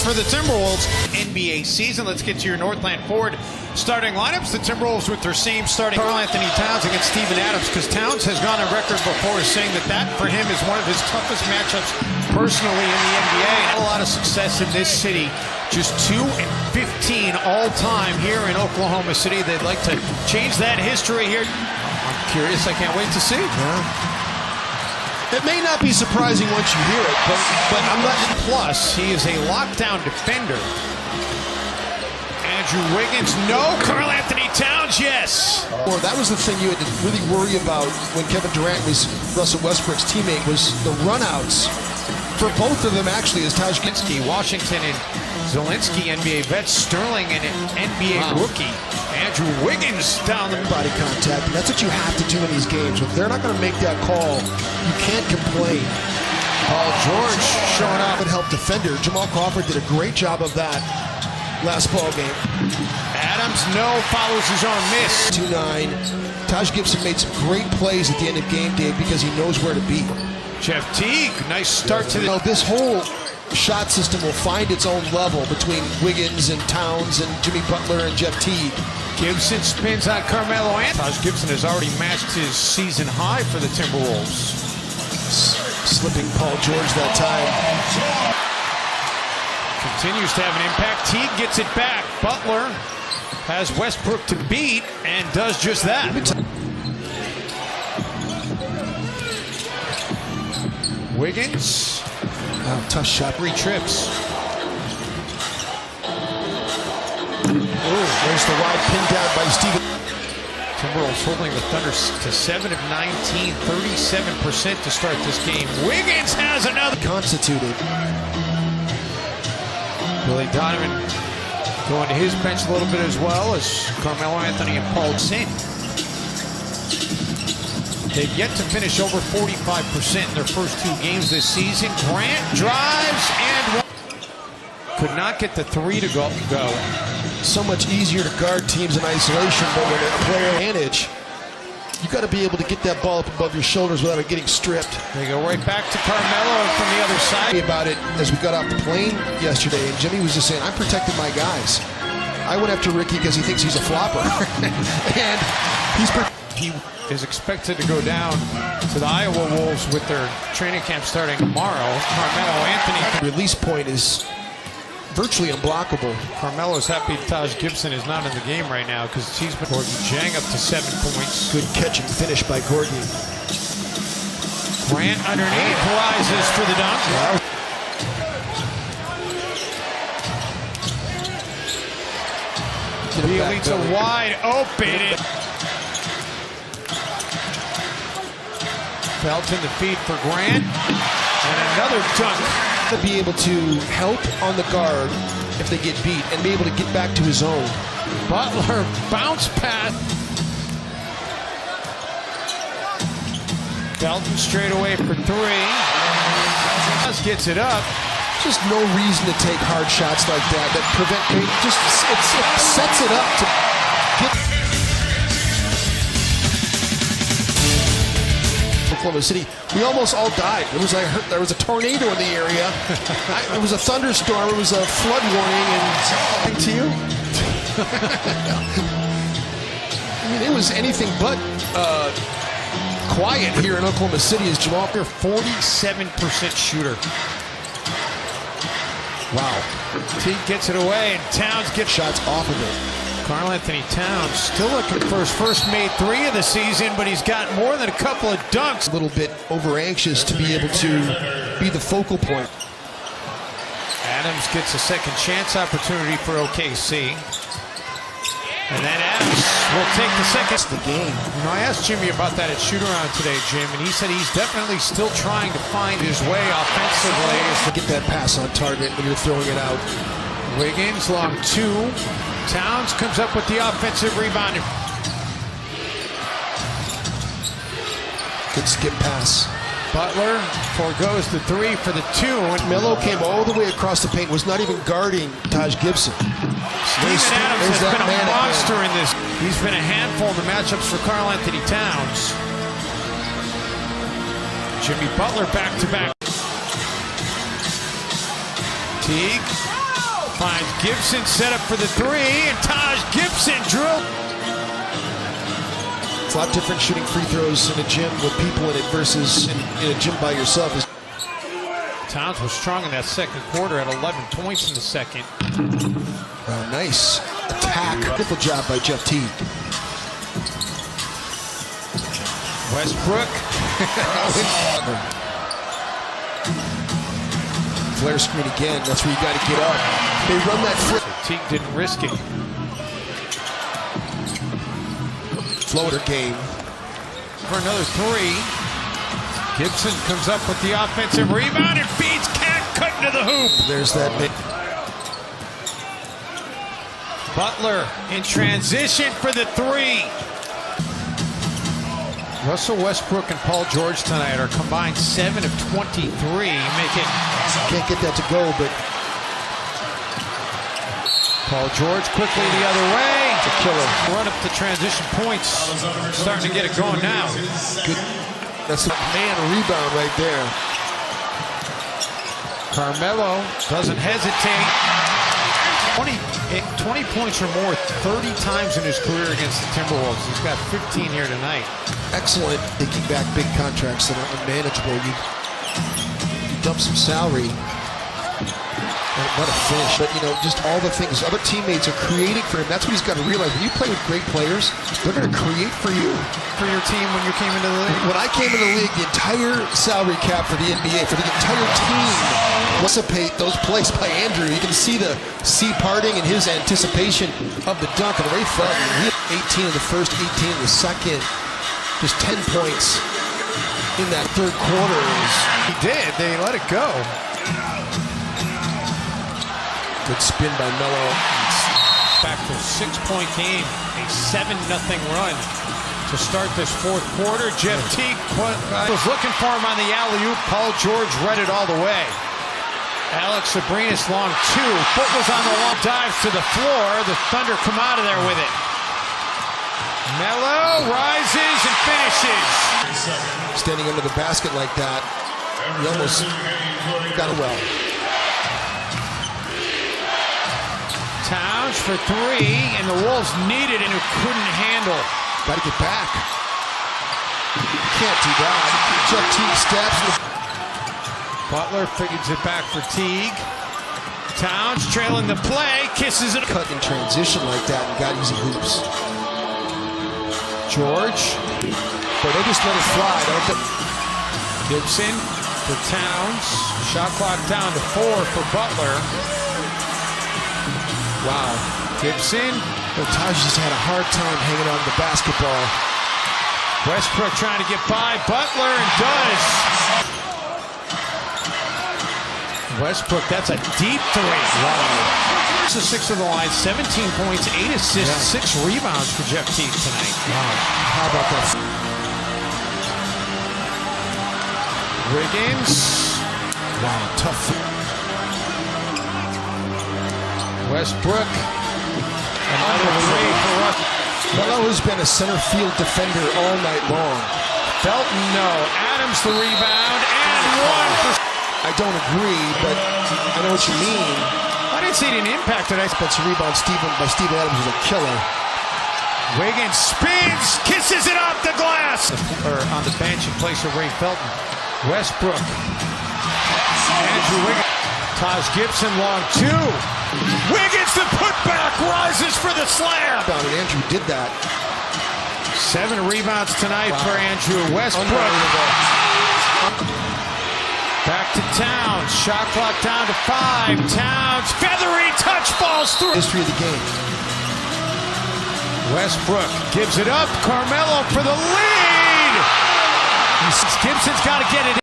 for the Timberwolves. NBA season. Let's get to your Northland Ford starting lineups. The Timberwolves with their same starting Karl-Anthony Towns against Steven Adams, because Towns has gone on record before saying that for him is one of his toughest matchups personally in the NBA. Had a lot of success in this city. Just 2-15 all-time here in Oklahoma City. They'd like to change that history here. I'm curious. I can't wait to see. It may not be surprising once you hear it, but I'm not. Plus, he is a lockdown defender. Andrew Wiggins, no. Karl-Anthony Towns, yes. Or that was the thing you had to really worry about when Kevin Durant was Russell Westbrook's teammate, was the runouts for both of them. Actually, as Taj Ginsky, Washington and Zelensky, NBA vets, Sterling and an NBA rookie. Andrew Wiggins down the body contact. And that's what you have to do in these games. If they're not going to make that call, you can't complain. Paul George showing up. Would help defender. Jamal Crawford did a great job of that last ball game. Adams, no, follows his own miss. 2-9. Taj Gibson made some great plays at the end of game day because he knows where to be. Jeff Teague, nice start to the... This whole shot system will find its own level between Wiggins and Towns and Jimmy Butler and Jeff Teague. Gibson spins on Carmelo Anthony. Taj Gibson has already matched his season high for the Timberwolves. Slipping Paul George that time. Continues to have an impact. Teague gets it back. Butler has Westbrook to beat and does just that. Wiggins. Tough shot. 3 trips. There's the wide pin down by Steven. Timberwolves holding the Thunder to 7 of 19, 37% to start this game. Wiggins has another. Constituted. Billy Donovan going to his bench a little bit as well as Carmelo Anthony and Paul George. They've yet to finish over 45% in their first 2 games this season. Grant drives and could not get the 3 to go. So much easier to guard teams in isolation, but with a player advantage, you got to be able to get that ball up above your shoulders without it getting stripped. They go right back to Carmelo from the other side. About it as we got off the plane yesterday, and Jimmy was just saying, I'm protecting my guys. I went after Ricky because he thinks he's a flopper. And he is expected to go down to the Iowa Wolves with their training camp starting tomorrow. Carmelo Anthony. Release point is virtually unblockable. Carmelo's happy Taj Gibson is not in the game right now because he's been Gordon Jang up to 7 points. Good catch and finish by Gordon. Grant underneath rises for the dunk. Wow. Bielitsa wide open. Felt in the feed for Grant. And another dunk. To be able to help on the guard if they get beat and be able to get back to his own. Butler bounce pass. Felton straight away for 3. Gets it up. Just no reason to take hard shots like that. That prevent. Just it sets it up to get. Oklahoma City, we almost all died. It was there was a tornado in the area. It was a thunderstorm. It was a flood warning. And to you, I mean, it was anything but quiet here in Oklahoma City. As Jamal, 47% shooter. Wow. Teague gets it away, and Towns gets shots off of it. Karl-Anthony Towns still looking for his first made 3 of the season, but he's got more than a couple of dunks. A little bit over anxious to be able to be the focal point. Adams gets a second chance opportunity for OKC. And then Adams will take the second. That's the game. You know, I asked Jimmy about that at shoot-around today, Jim, and he said he's definitely still trying to find his way offensively. To get that pass on target when you're throwing it out. Wiggins, long 2. Towns comes up with the offensive rebound. Good skip pass. Butler forgoes the 3 for the 2. And Melo came all the way across the paint, was not even guarding Taj Gibson. Steven Adams has been a monster in this. He's been a handful in the matchups for Karl-Anthony Towns. Jimmy Butler back-to-back. Teague Finds Gibson set up for the three, and Taj Gibson drilled. It's a lot different shooting free throws in a gym with people in it versus in a gym by yourself. Towns was strong in that second quarter at 11 points in the second. Nice attack. Beautiful job by Jeff Teague. Westbrook. Flare screen again. That's where you got to get up. They run that flip. Teague didn't risk it. Floater game. For another three. Gibson comes up with the offensive rebound and feeds Cat cut into the hoop. There's that big. Butler in transition for the three. Russell Westbrook and Paul George tonight are combined 7 of 23. Make it. Can't get that to go, but Paul George quickly the other way. it's a killer. Run up the transition points. Starting to get it going now. Good. That's a man rebound right there. Carmelo doesn't hesitate. 20 points or more 30 times in his career against the Timberwolves. He's got 15 here tonight. Excellent taking back big contracts that are unmanageable. You dump some salary. What a finish. But, you know, just all the things other teammates are creating for him. That's what he's got to realize. When you play with great players, they're going to create for you. For your team when you came into the league? When I came into the league, the entire salary cap for the NBA, for the entire team, anticipate those plays by Andrew. You can see the sea parting and his anticipation of the dunk. And Ray Felton, he had 18 in the first, 18 in the second. Just 10 points in that third quarter. He did. They let it go. Good spin by Melo. Back to a 6-point game. A 7-0 run to start this fourth quarter. Jeff Teague was looking for him on the alley-oop. Paul George read it all the way. Alex Sabrinas long two. Foot was on the long dives to the floor. The Thunder come out of there with it. Melo rises and finishes. Standing under the basket like that, he almost got it well. Towns for three, and the Wolves needed and who couldn't handle. Got to get back. Can't do that. Jeff Teague steps. Butler figures it back for Teague. Towns trailing the play, kisses it. Cut in transition like that and got easy hoops. George. But they just let it fly. Gibson for Towns. Shot clock down to 4 for Butler. Wow. Gibson. Well, Taj just had a hard time hanging on to the basketball. Westbrook trying to get by Butler and does. Westbrook, that's a deep three. Wow. This is 6 of the line, 17 points, 8 assists, 6 rebounds for Jeff Teague tonight. Wow. How about that? Wiggins. Wow, tough. Westbrook. Another three for Russ. Melo has been a center field defender all night long. Felton, no. Adams the rebound, and one for... I don't agree, but I know what you mean. I didn't see an impact tonight. Offensive rebound by Steven Adams was a killer. Wiggins spins, kisses it off the glass. Or on the bench in place of Ray Felton. Westbrook. Andrew Wiggins. Taj Gibson long two. Wiggins the putback rises for the slam. And Andrew did that. 7 rebounds tonight for Andrew Westbrook. Back to Towns. Shot clock down to 5. Towns feathery touch falls through. History of the game. Westbrook gives it up. Carmelo for the lead. Gibson's got to get it in.